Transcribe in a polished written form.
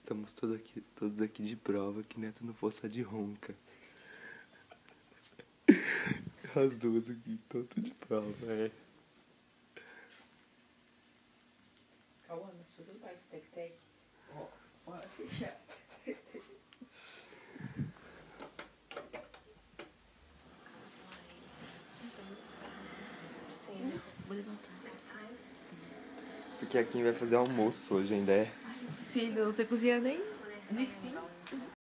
Estamos todos aqui de prova que Neto não fosse a de ronca. As duas aqui, estão tudo de prova, Calma, se você não vai esse tec-tec, ó, bora fechar. Vou levantar. Porque a Kim vai fazer almoço hoje ainda, Filho, você cozinha nem de 5?